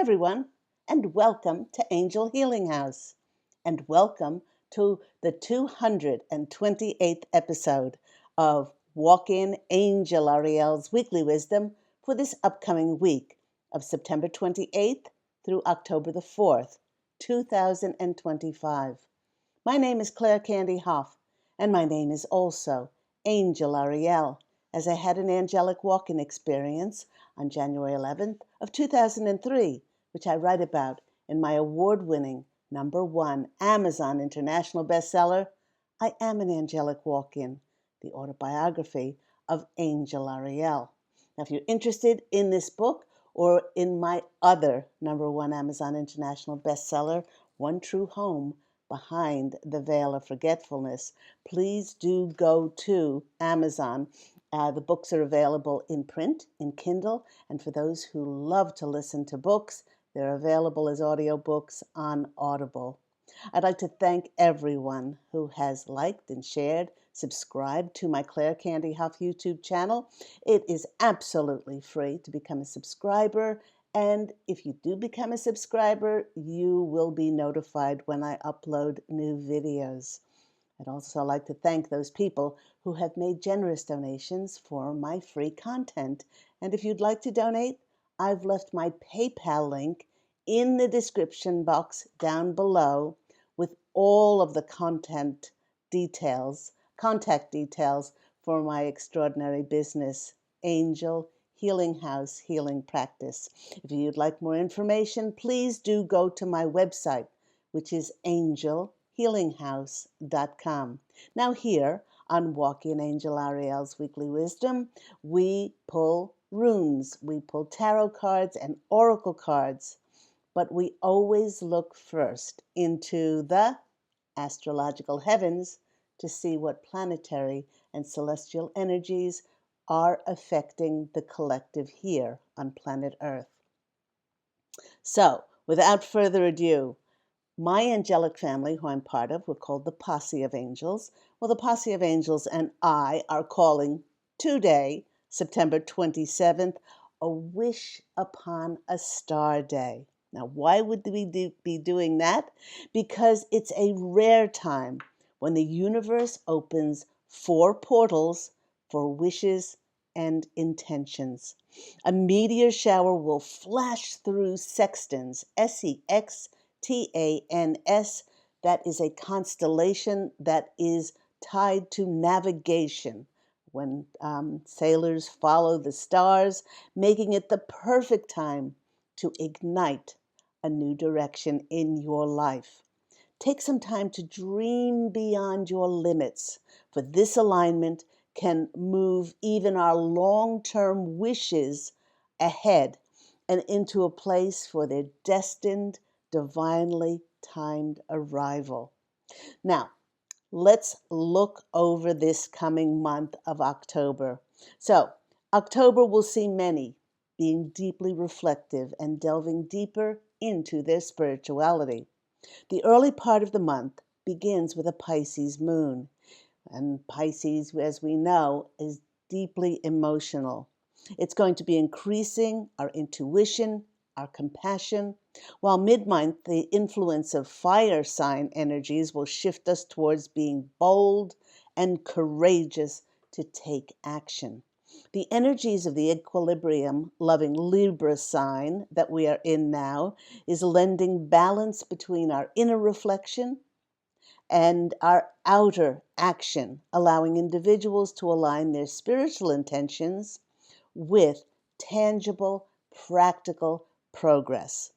everyone, and welcome to Angel Healing House, and welcome to the 228th episode of Walk In Angel Ariel's Weekly Wisdom for this upcoming week of September 28th through October the 4th, 2025. My name is Claire Candy Hoff, and my name is also Angel Ariel, as I had an angelic walk-in experience on January 11th of 2003, which I write about in my award-winning #1 Amazon International bestseller, I Am an Angelic Walk-In, the autobiography of Angel Ariel. Now, if you're interested in this book or in my other #1 Amazon International bestseller, One True Home, Behind the Veil of Forgetfulness, please do go to Amazon. The books are available in print, in Kindle, and for those who love to listen to books, they're available as audiobooks on Audible. I'd like to thank everyone who has liked and shared, subscribed to my Claire Candy Huff YouTube channel. It is absolutely free to become a subscriber, and if you do become a subscriber, you will be notified when I upload new videos. I'd also like to thank those people who have made generous donations for my free content. And if you'd like to donate, I've left my PayPal link in the description box down below with all of the contact details for my extraordinary business, Angel Healing House Healing Practice. If you'd like more information, please do go to my website, which is angelhealinghouse.com. Now here on Walk In Angel Ariel's Weekly Wisdom, we pull runes, we pull tarot cards and oracle cards, but we always look first into the astrological heavens to see what planetary and celestial energies are affecting the collective here on planet Earth. So, without further ado, my angelic family, who I'm part of, we're called the Posse of Angels. Well, the Posse of Angels and I are calling today, September 27th, a Wish Upon a Star Day. Now, why would we be doing that? Because it's a rare time when the universe opens 4 portals for wishes and intentions. A meteor shower will flash through sextans, Sextans. That is a constellation that is tied to navigation when sailors follow the stars, making it the perfect time to ignite a new direction in your life. Take some time to dream beyond your limits, for this alignment can move even our long-term wishes ahead and into a place for their destined, divinely timed arrival. Now, let's look over this coming month of October. So, October will see many being deeply reflective and delving deeper into their spirituality. The early part of the month begins with a Pisces moon, and Pisces, as we know, is deeply emotional. It's going to be increasing our intuition, our compassion, while mid-month, the influence of fire sign energies will shift us towards being bold and courageous to take action. The energies of the equilibrium-loving Libra sign that we are in now is lending balance between our inner reflection and our outer action, allowing individuals to align their spiritual intentions with tangible, practical progress.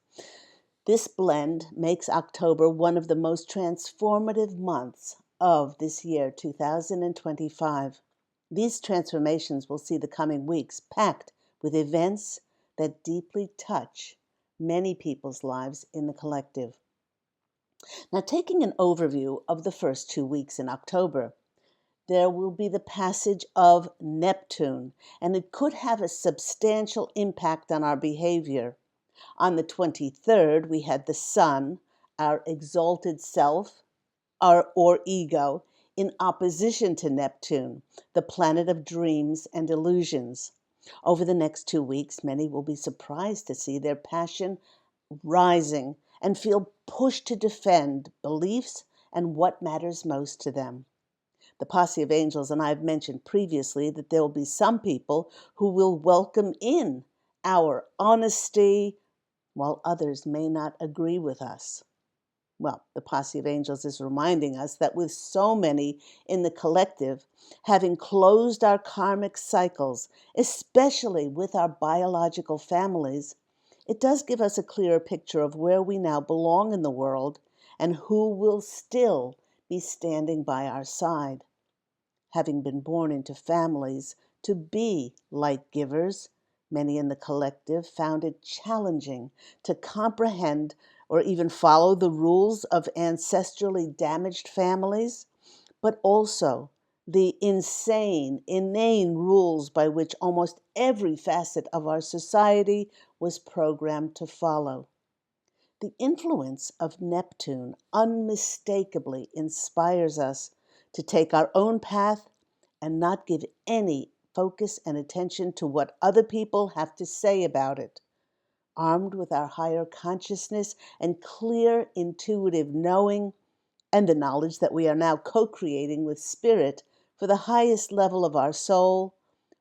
This blend makes October one of the most transformative months of this year, 2025. These transformations will see the coming weeks packed with events that deeply touch many people's lives in the collective. Now, taking an overview of the first 2 weeks in October, there will be the passage of Neptune, and it could have a substantial impact on our behavior. On the 23rd, we had the Sun, our exalted self, or ego, in opposition to Neptune, the planet of dreams and illusions. Over the next 2 weeks, many will be surprised to see their passion rising, and feel pushed to defend beliefs and what matters most to them. The posse of angels, and I've mentioned previously that there will be some people who will welcome in our honesty, while others may not agree with us. Well, the posse of angels is reminding us that with so many in the collective having closed our karmic cycles, especially with our biological families, it does give us a clearer picture of where we now belong in the world and who will still be standing by our side. Having been born into families to be light givers, many in the collective found it challenging to comprehend or even follow the rules of ancestrally damaged families, but also the inane rules by which almost every facet of our society was programmed to follow. The influence of Neptune unmistakably inspires us to take our own path and not give any focus and attention to what other people have to say about it. Armed with our higher consciousness and clear intuitive knowing, and the knowledge that we are now co-creating with Spirit for the highest level of our soul,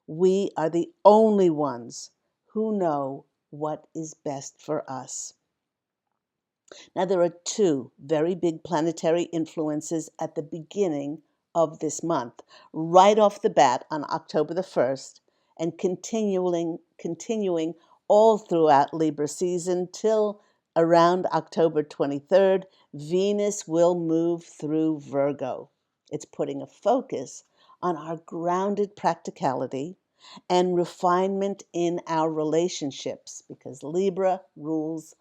we are the only ones who know what is best for us. Now, there are two very big planetary influences at the beginning of this month, right off the bat on October the 1st, and continuing all throughout Libra season till around October 23rd. Venus will move through Virgo. It's putting a focus on our grounded practicality and refinement in our relationships, because Libra rules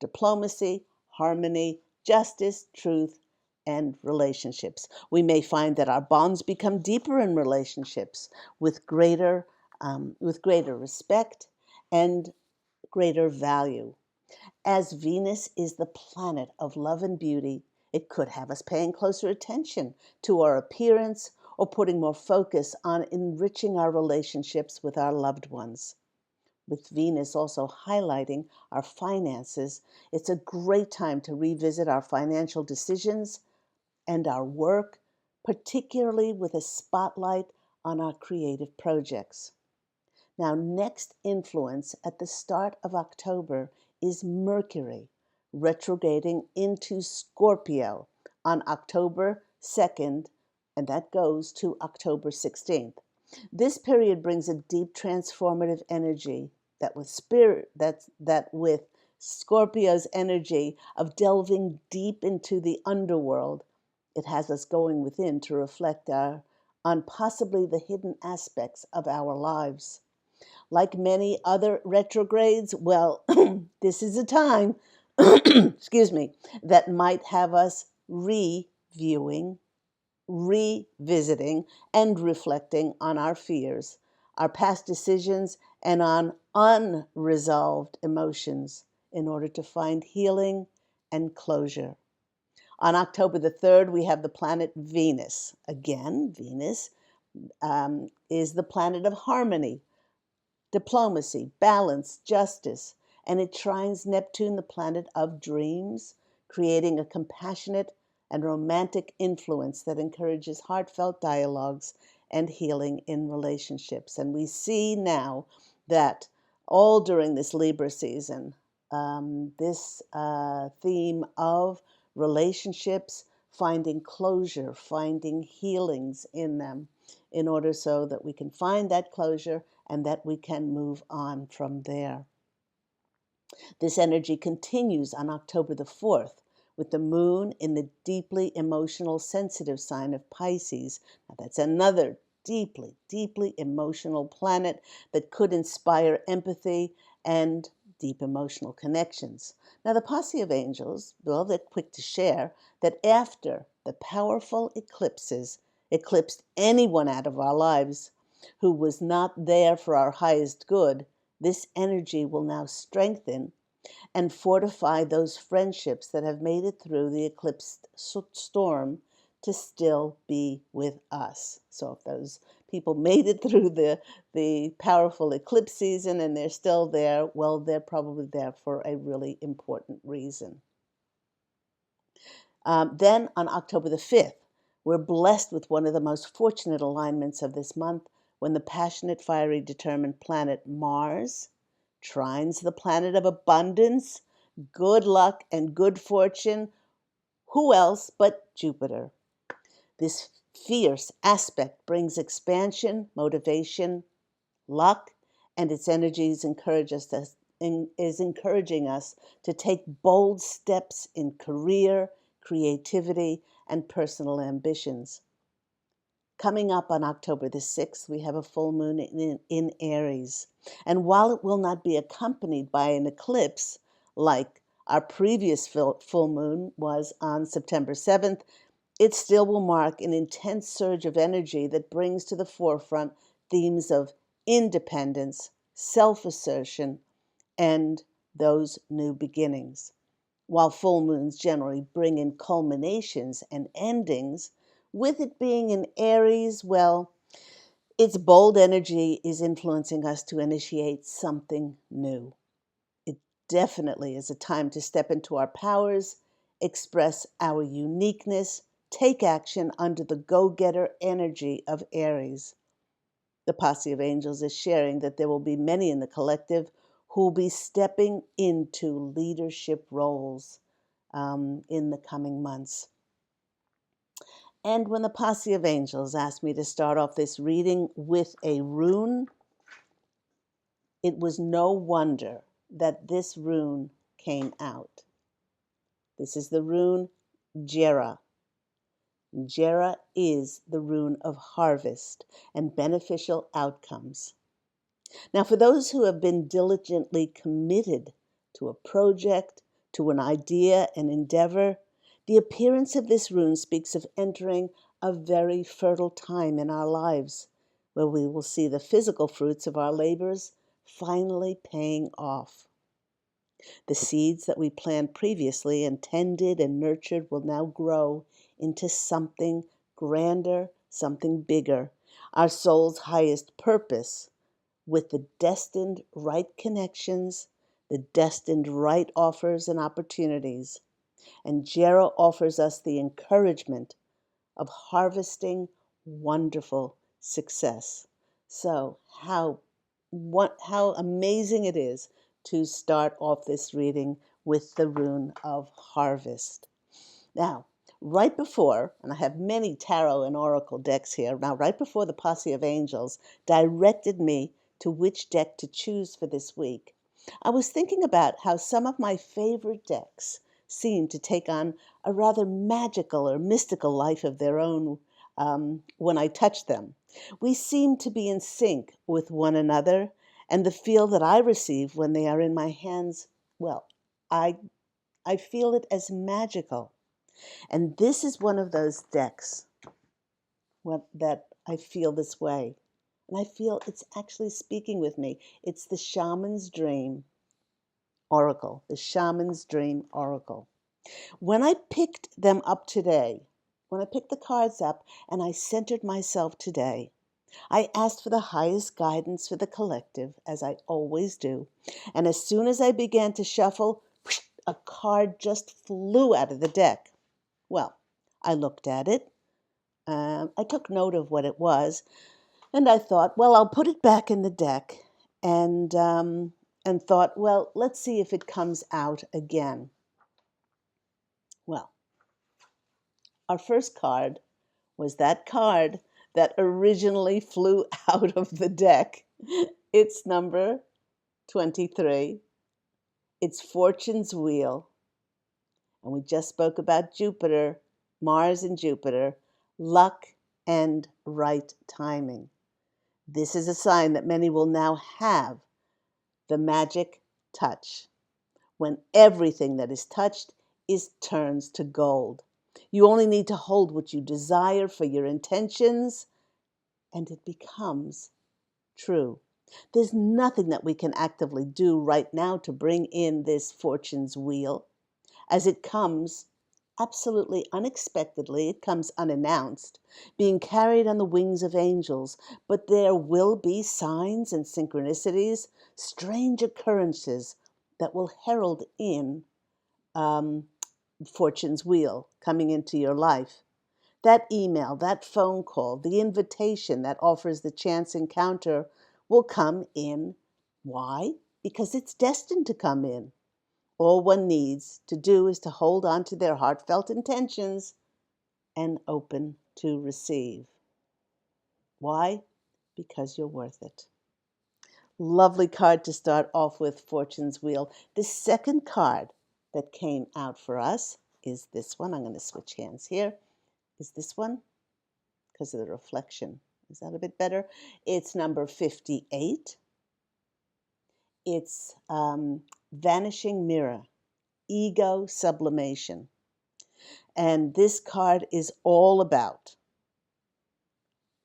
diplomacy, harmony, justice, truth, and relationships. We may find that our bonds become deeper in relationships with greater respect and greater value. As Venus is the planet of love and beauty, it could have us paying closer attention to our appearance or putting more focus on enriching our relationships with our loved ones. With Venus also highlighting our finances, it's a great time to revisit our financial decisions and our work, particularly with a spotlight on our creative projects. Now, next influence at the start of October is Mercury, retrograding into Scorpio on October 2nd, and that goes to October 16th. This period brings a deep transformative energy that with Scorpio's energy of delving deep into the underworld, it has us going within to reflect on possibly the hidden aspects of our lives. Like many other retrogrades, well, this is a time, excuse me, that might have us reviewing, revisiting, and reflecting on our fears, our past decisions, and on unresolved emotions in order to find healing and closure. On October the 3rd, we have the planet Venus. Again, Venus is the planet of harmony, diplomacy, balance, justice, and it trines Neptune, the planet of dreams, creating a compassionate and romantic influence that encourages heartfelt dialogues and healing in relationships. And we see now that all during this Libra season, this theme of relationships, finding closure, finding healings in them, in order so that we can find that closure and that we can move on from there. This energy continues on October the 4th with the moon in the deeply emotional, sensitive sign of Pisces. Now, that's another deeply, deeply emotional planet that could inspire empathy and deep emotional connections. Now, the posse of angels, well, they're quick to share that after the powerful eclipses eclipsed anyone out of our lives who was not there for our highest good, this energy will now strengthen and fortify those friendships that have made it through the eclipse storm to still be with us. So if those people made it through the powerful eclipse season and they're still there, well, they're probably there for a really important reason. Then on October the 5th, we're blessed with one of the most fortunate alignments of this month when the passionate, fiery, determined planet Mars trines the planet of abundance, good luck, and good fortune. Who else but Jupiter? This fierce aspect brings expansion, motivation, luck, and its energies is encouraging us to take bold steps in career, creativity, and personal ambitions. Coming up on October the 6th, we have a full moon in Aries. And while it will not be accompanied by an eclipse like our previous full moon was on September 7th, it still will mark an intense surge of energy that brings to the forefront themes of independence, self-assertion, and those new beginnings. While full moons generally bring in culminations and endings, with it being in Aries, well, its bold energy is influencing us to initiate something new. It definitely is a time to step into our powers, express our uniqueness, take action under the go-getter energy of Aries. The posse of angels is sharing that there will be many in the collective who will be stepping into leadership roles in the coming months. And when the posse of angels asked me to start off this reading with a rune, it was no wonder that this rune came out. This is the rune Jera. Jera is the rune of harvest and beneficial outcomes. Now, for those who have been diligently committed to a project, to an idea, an endeavor, the appearance of this rune speaks of entering a very fertile time in our lives, where we will see the physical fruits of our labors finally paying off. The seeds that we planted previously and tended and nurtured will now grow into something grander, something bigger, our soul's highest purpose, with the destined right connections, the destined right offers and opportunities. And Jera offers us the encouragement of harvesting wonderful success. So how amazing it is to start off this reading with the rune of harvest. Now, right before, and I have many tarot and oracle decks here, now right before the posse of angels directed me to which deck to choose for this week, I was thinking about how some of my favorite decks seem to take on a rather magical or mystical life of their own when I touch them. We seem to be in sync with one another, and the feel that I receive when they are in my hands, well, I feel it as magical. And this is one of those decks that I feel this way. And I feel it's actually speaking with me. It's the Shaman's Dream Oracle, the Shaman's Dream Oracle. When I picked them up today, when I picked the cards up and I centered myself today, I asked for the highest guidance for the collective, as I always do. And as soon as I began to shuffle, a card just flew out of the deck. Well, I looked at it. I took note of what it was, and I thought, well, I'll put it back in the deck, and thought, well, let's see if it comes out again. Well, our first card was that card that originally flew out of the deck. It's number 23. It's Fortune's Wheel. And we just spoke about Jupiter, Mars and Jupiter, luck and right timing. This is a sign that many will now have the magic touch, when everything that is touched turns to gold. You only need to hold what you desire for your intentions, and it becomes true. There's nothing that we can actively do right now to bring in this fortune's wheel. As it comes, absolutely unexpectedly. It comes unannounced, being carried on the wings of angels. But there will be signs and synchronicities, strange occurrences that will herald in um, fortune's wheel coming into your life. That email, that phone call, the invitation that offers the chance encounter will come in. Why? Because it's destined to come in. All one needs to do is to hold on to their heartfelt intentions and open to receive. Why? Because you're worth it. Lovely card to start off with, Fortune's Wheel. The second card that came out for us is this one. I'm going to switch hands here. Is this one? Because of the reflection. Is that a bit better? It's number 58. It's Vanishing Mirror, Ego Sublimation. And this card is all about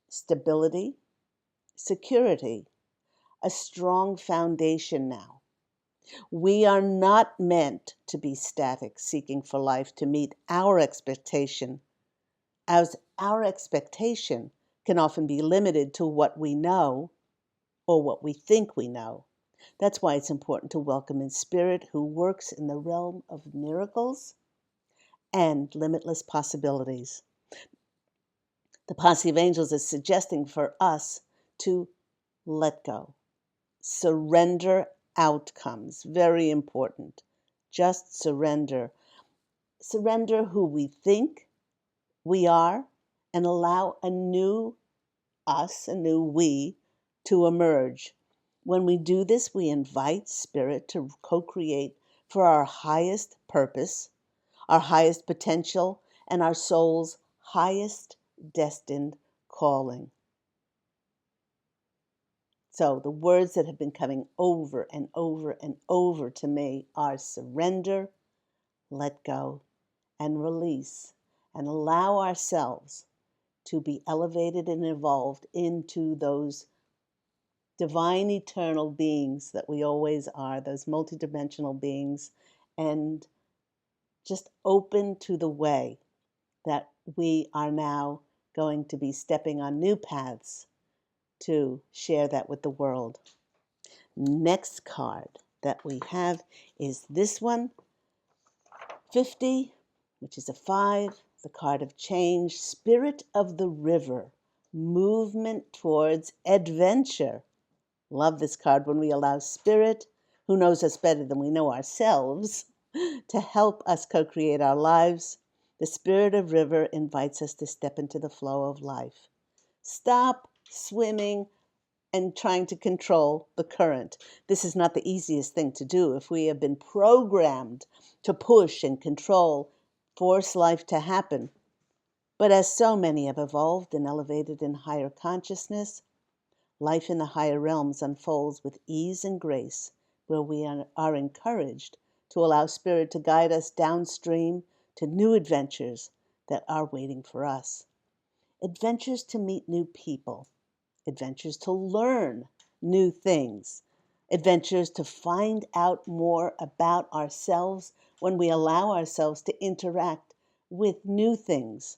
stability, security, a strong foundation now. We are not meant to be static, seeking for life to meet our expectation, as our expectation can often be limited to what we know or what we think we know. That's why it's important to welcome in Spirit, who works in the realm of miracles and limitless possibilities. The posse of angels is suggesting for us to let go, surrender outcomes, very important. Just surrender. Surrender who we think we are and allow a new us, a new we, to emerge. When we do this, we invite Spirit to co-create for our highest purpose, our highest potential, and our soul's highest destined calling. So the words that have been coming over and over and over to me are surrender, let go, and release, and allow ourselves to be elevated and evolved into those divine eternal beings that we always are, those multidimensional beings, and just open to the way that we are now going to be stepping on new paths to share that with the world. Next card that we have is this one, 50, which is a 5, the card of change, Spirit of the River, movement towards adventure. Love this card when we allow Spirit, who knows us better than we know ourselves, to help us co-create our lives. The Spirit of River invites us to step into the flow of life. Stop swimming and trying to control the current. This is not the easiest thing to do if we have been programmed to push and control, force life to happen. But as so many have evolved and elevated in higher consciousness, life in the higher realms unfolds with ease and grace, where we are encouraged to allow Spirit to guide us downstream to new adventures that are waiting for us. Adventures to meet new people, adventures to learn new things, adventures to find out more about ourselves when we allow ourselves to interact with new things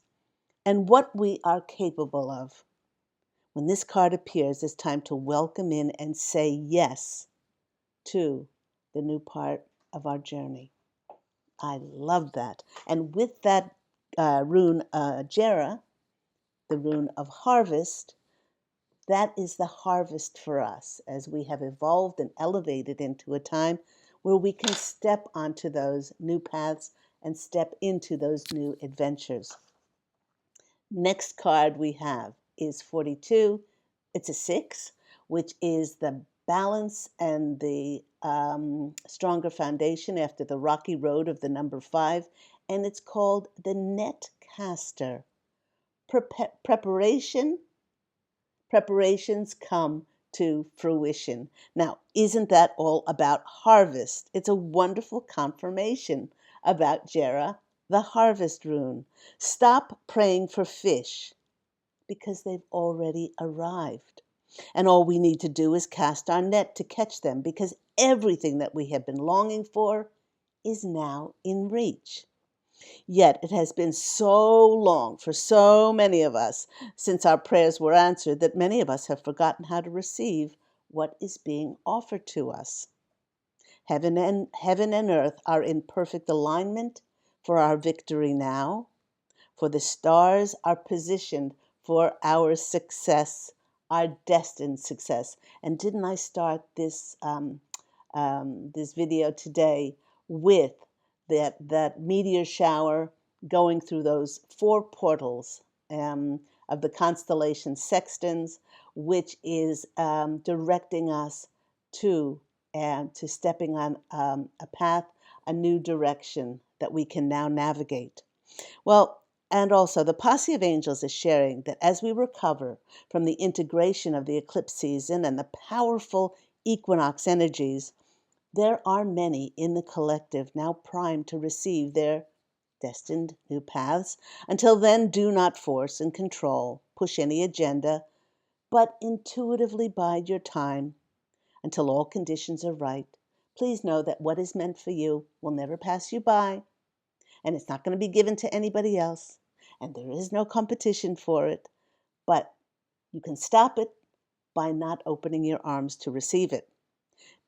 and what we are capable of. When this card appears, it's time to welcome in and say yes to the new part of our journey. I love that. And with that rune, Jera, the rune of harvest, that is the harvest for us as we have evolved and elevated into a time where we can step onto those new paths and step into those new adventures. Next card we have is 42. It's a 6, which is the balance and the stronger foundation after the rocky road of the number 5. And it's called the net caster. Preparations come to fruition. Now, isn't that all about harvest? It's a wonderful confirmation about Jera, the harvest rune. Stop praying for fish because they've already arrived. And all we need to do is cast our net to catch them because everything that we have been longing for is now in reach. Yet it has been so long for so many of us since our prayers were answered that many of us have forgotten how to receive what is being offered to us. Heaven and earth are in perfect alignment for our victory now, for the stars are positioned for our success, our destined success. And didn't I start this video today with that meteor shower going through those four portals of the constellation sextants, which is directing us to to stepping on a path, a new direction that we can now navigate. Well, and also the posse of angels is sharing that as we recover from the integration of the eclipse season and the powerful equinox energies, there are many in the collective now primed to receive their destined new paths. Until then, do not force and control, push any agenda, but intuitively bide your time until all conditions are right. Please know that what is meant for you will never pass you by, and it's not going to be given to anybody else, and there is no competition for it, but you can stop it by not opening your arms to receive it.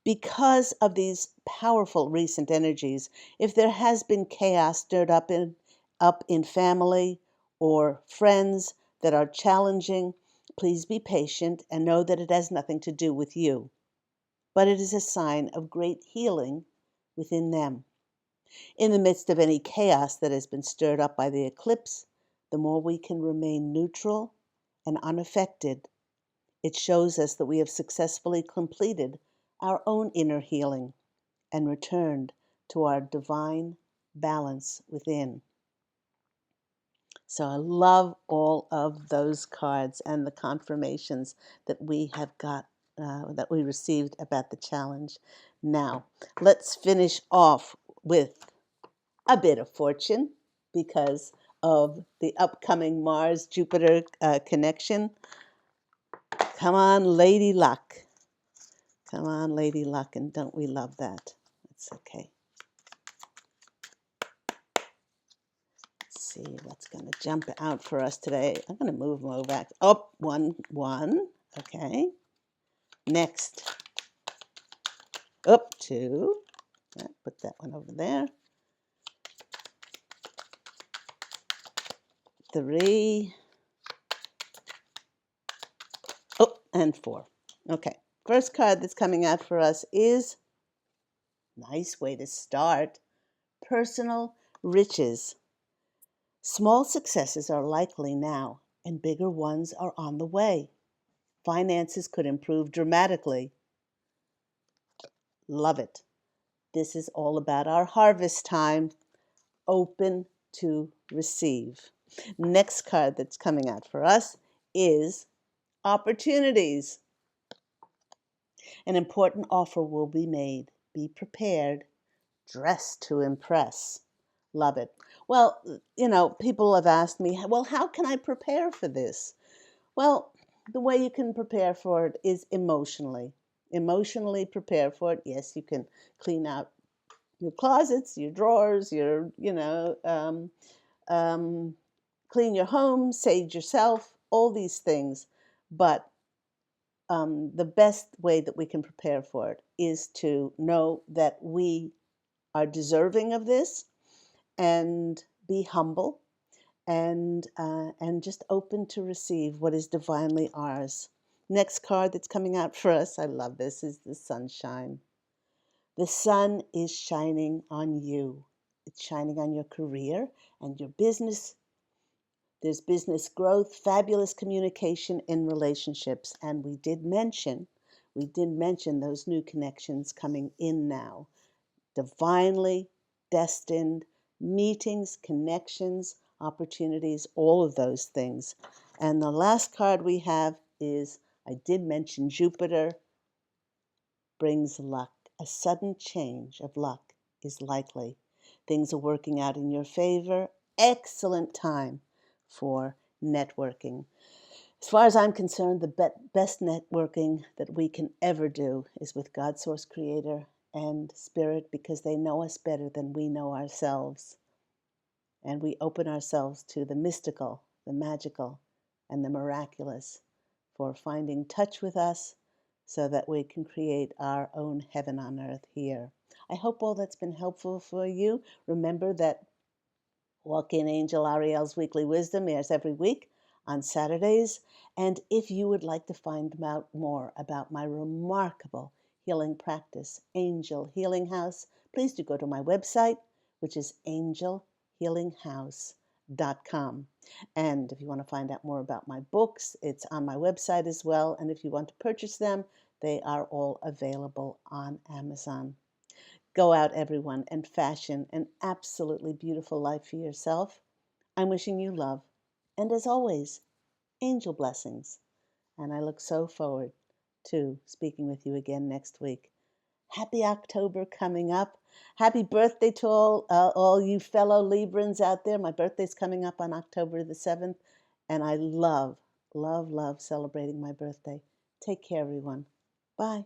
Because of these powerful recent energies, if there has been chaos stirred up in family or friends that are challenging, please be patient and know that it has nothing to do with you, but it is a sign of great healing within them. In the midst of any chaos that has been stirred up by the eclipse, the more we can remain neutral and unaffected, it shows us that we have successfully completed our own inner healing and returned to our divine balance within. So I love all of those cards and the confirmations that we have got, that we received about the challenge. Now, let's finish off with a bit of fortune because of the upcoming Mars-Jupiter connection. Come on, Lady Luck. Come on, Lady Luck, and don't we love that? That's okay. Let's see what's going to jump out for us today. I'm going to move them over back. Oh, one. Okay. Next. Up, two. Yeah, put that one over there. Three. Oh, and four. Okay. First card that's coming out for us is, nice way to start, personal riches. Small successes are likely now, and bigger ones are on the way. Finances could improve dramatically. Love it. This is all about our harvest time, open to receive. Next card that's coming out for us is opportunities. An important offer will be made. Be prepared, dress to impress. Love it. Well, people have asked me, well, how can I prepare for this? Well, the way you can prepare for it is emotionally. Emotionally prepare for it. Yes, you can clean out your closets, your drawers, clean your home, sage yourself, all these things. But the best way that we can prepare for it is to know that we are deserving of this and be humble and just open to receive what is divinely ours. Next card that's coming out for us, I love this, is the sunshine. The sun is shining on you. It's shining on your career and your business. There's business growth, fabulous communication in relationships, and we did mention those new connections coming in now. Divinely destined meetings, connections, opportunities, all of those things. And the last card we have is, I did mention Jupiter brings luck. A sudden change of luck is likely. Things are working out in your favor. Excellent time for networking. As far as I'm concerned, the best networking that we can ever do is with God, Source, Creator, and Spirit, because they know us better than we know ourselves. and we open ourselves to the mystical, the magical, and the miraculous for finding touch with us so that we can create our own heaven on earth here. I hope all that's been helpful for you. Remember that Walk-in Angel Ariel's Weekly Wisdom airs every week on Saturdays. And if you would like to find out more about my remarkable healing practice, Angel Healing House, please do go to my website, which is angelhealinghouse.com. And if you want to find out more about my books, it's on my website as well. And if you want to purchase them, they are all available on Amazon. Go out, everyone, and fashion an absolutely beautiful life for yourself. I'm wishing you love, and as always, angel blessings. And I look so forward to speaking with you again next week. Happy October coming up. Happy birthday to all you fellow Librans out there. My birthday's coming up on October the 7th, and I love, love, love celebrating my birthday. Take care, everyone. Bye.